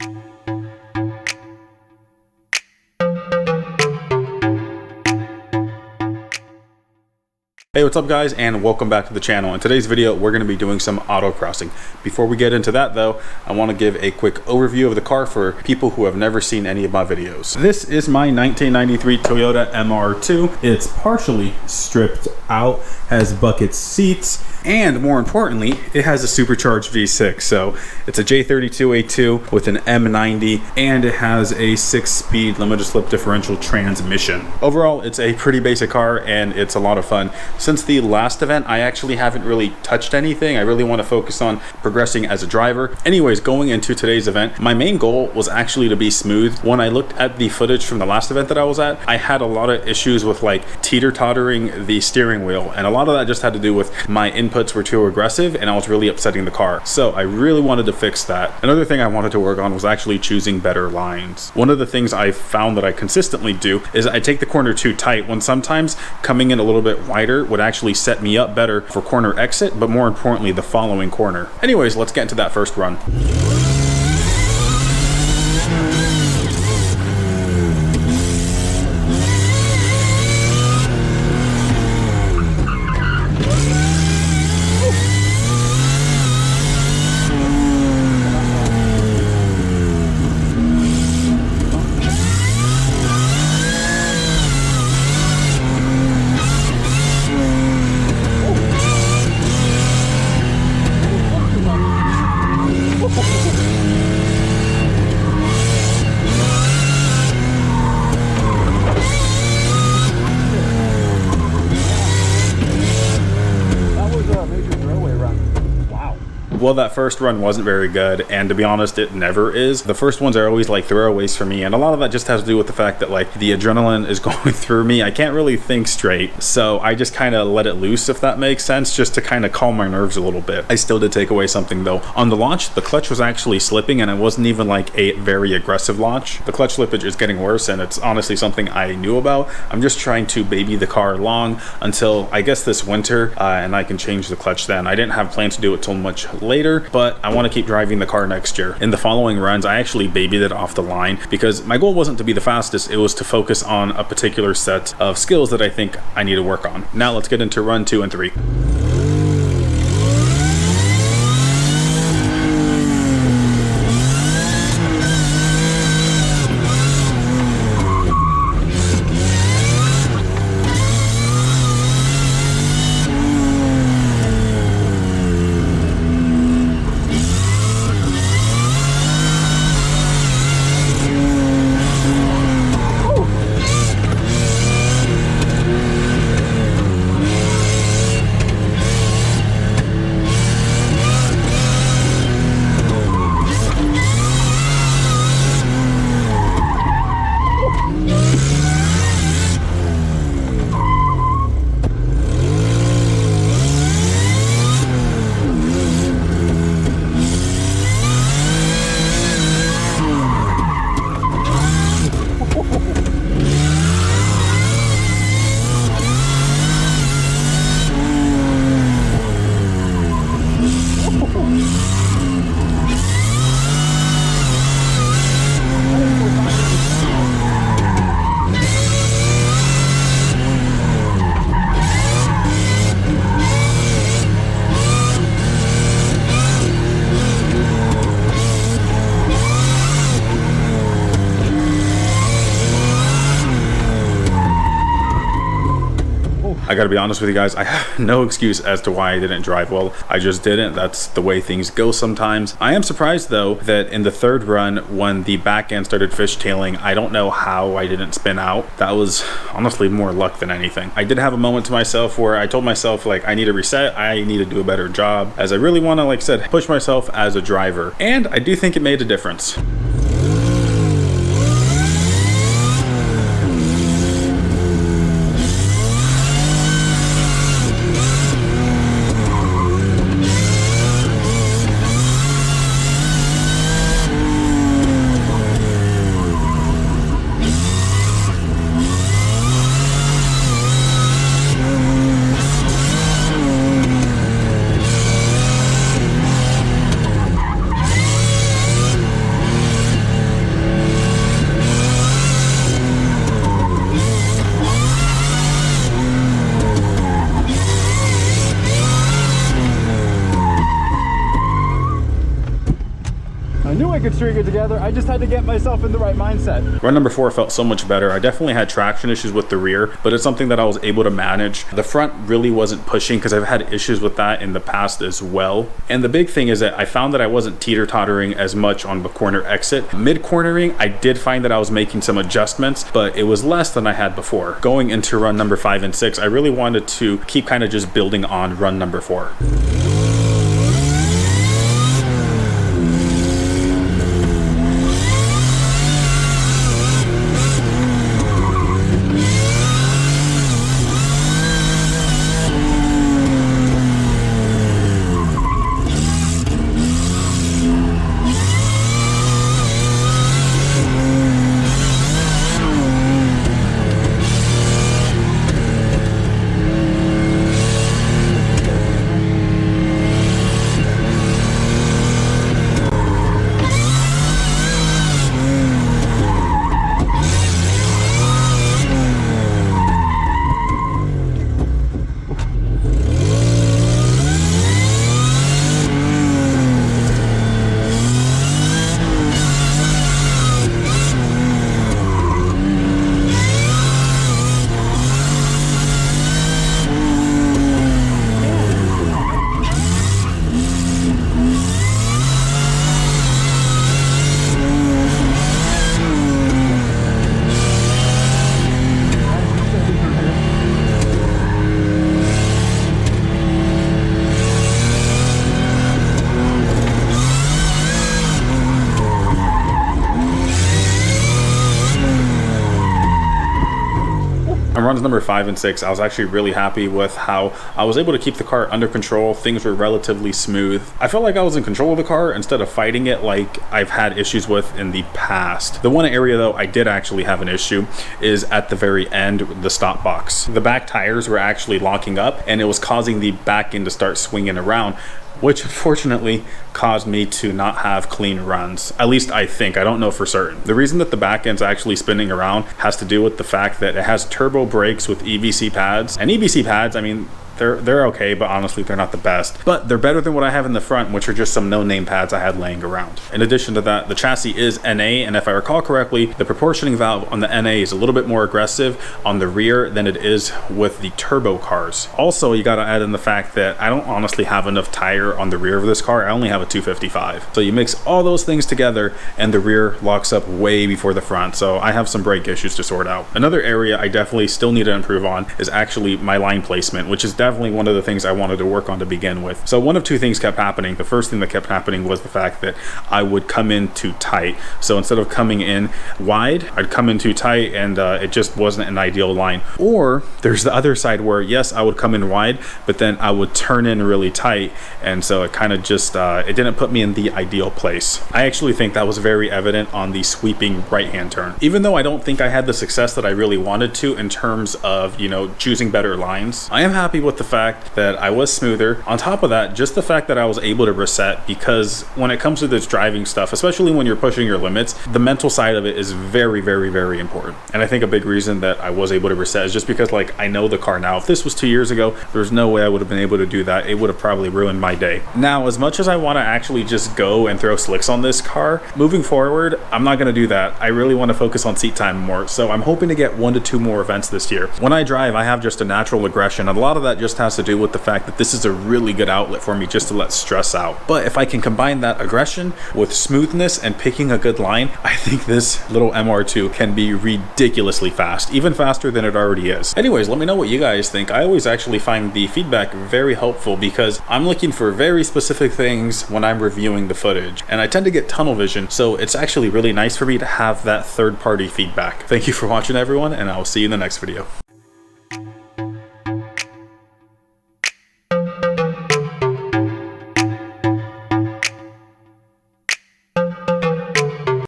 Hey, what's up guys, and welcome back to the channel. In today's video we're going to be doing some autocrossing. Before we get into that though, I want to give a quick overview of the car for people who have never seen any of my videos. This is my 1993 Toyota MR2. It's partially stripped out, has bucket seats, and more importantly it has a supercharged V6. So it's a J32A2 with an M90, and it has a 6-speed limited slip differential transmission. Overall it's a pretty basic car and it's a lot of fun. Since the last event, I actually haven't really touched anything. I really want to focus on progressing as a driver. Anyways, going into today's event, my main goal was actually to be smooth. When I looked at the footage from the last event that I was at, I had a lot of issues with like teeter-tottering the steering wheel, and a lot of that just had to do with my inputs were too aggressive and I was really upsetting the car. So I really wanted to fix that. Another thing I wanted to work on was actually choosing better lines. One of the things I found that I consistently do is I take the corner too tight, when sometimes coming in a little bit wider would actually set me up better for corner exit, but more importantly the following corner. Anyways, let's get into that first run. Well, that first run wasn't very good, and to be honest, it never is. The first ones are always like throwaways for me, and a lot of that just has to do with the fact that like the adrenaline is going through me. I can't really think straight, so I just kind of let it loose, if that makes sense, just to kind of calm my nerves a little bit. I still did take away something though. On the launch, the clutch was actually slipping, and it wasn't even like a very aggressive launch. The clutch slippage is getting worse, and it's honestly something I knew about. I'm just trying to baby the car along until I guess this winter, and I can change the clutch then. I didn't have plans to do it till much later, but I want to keep driving the car next year. In the following runs, I actually babied it off the line because my goal wasn't to be the fastest, it was to focus on a particular set of skills that I think I need to work on. Now let's get into run 2 and 3. I gotta be honest with you guys, I have no excuse as to why I didn't drive well. I just didn't. That's the way things go sometimes. I am surprised though that in the third run, when the back end started fishtailing, I don't know how I didn't spin out. That was honestly more luck than anything. I did have a moment to myself where I told myself like I need to reset, I need to do a better job, as I really want to, like I said, push myself as a driver. And I do think it made a difference. I knew I could string it together. I just had to get myself in the right mindset. Run number 4 felt so much better. I definitely had traction issues with the rear, but it's something that I was able to manage. The front really wasn't pushing because I've had issues with that in the past as well. And the big thing is that I found that I wasn't teeter-tottering as much on the corner exit. Mid-cornering, I did find that I was making some adjustments, but it was less than I had before. Going into run number 5 and 6, I really wanted to keep kind of just building on run number 4. On runs number 5 and 6, I was actually really happy with how I was able to keep the car under control. Things were relatively smooth. I felt like I was in control of the car instead of fighting it like I've had issues with in the past. The one area though I did actually have an issue is at the very end, the stop box. The back tires were actually locking up and it was causing the back end to start swinging around, which unfortunately caused me to not have clean runs. At least I think, I don't know for certain. The reason that the back end's actually spinning around has to do with the fact that it has turbo brakes with EBC pads. And EBC pads, I mean, they're okay, but honestly they're not the best. But they're better than what I have in the front, which are just some no-name pads I had laying around. In addition to that, the chassis is NA, and if I recall correctly, the proportioning valve on the NA is a little bit more aggressive on the rear than it is with the turbo cars. Also, you gotta add in the fact that I don't honestly have enough tire on the rear of this car. I only have a 255. So you mix all those things together and the rear locks up way before the front. So I have some brake issues to sort out. Another area I definitely still need to improve on is actually my line placement, which is definitely one of the things I wanted to work on to begin with. So one of two things kept happening. The first thing that kept happening was the fact that I would come in too tight. So instead of coming in wide, I'd come in too tight, and it just wasn't an ideal line. Or there's the other side where, yes, I would come in wide, but then I would turn in really tight, and so it kind of just it didn't put me in the ideal place. I actually think that was very evident on the sweeping right-hand turn. Even though I don't think I had the success that I really wanted to in terms of, you know, choosing better lines, I am happy with the fact that I was smoother. On top of that, just the fact that I was able to reset, because when it comes to this driving stuff, especially when you're pushing your limits, the mental side of it is very, very, very important. And I think a big reason that I was able to reset is just because, like, I know the car now. If this was 2 years ago, there's no way I would have been able to do that. It would have probably ruined my day. Now, as much as I want to actually just go and throw slicks on this car, moving forward, I'm not going to do that. I really want to focus on seat time more. So I'm hoping to get 1 to 2 more events this year. When I drive, I have just a natural aggression, and a lot of that just has to do with the fact that this is a really good outlet for me just to let stress out. But if I can combine that aggression with smoothness and picking a good line, I think this little MR2 can be ridiculously fast, even faster than it already is. Anyways, let me know what you guys think. I always actually find the feedback very helpful because I'm looking for very specific things when I'm reviewing the footage, and I tend to get tunnel vision, so it's actually really nice for me to have that third-party feedback. Thank you for watching, everyone, and I'll see you in the next video.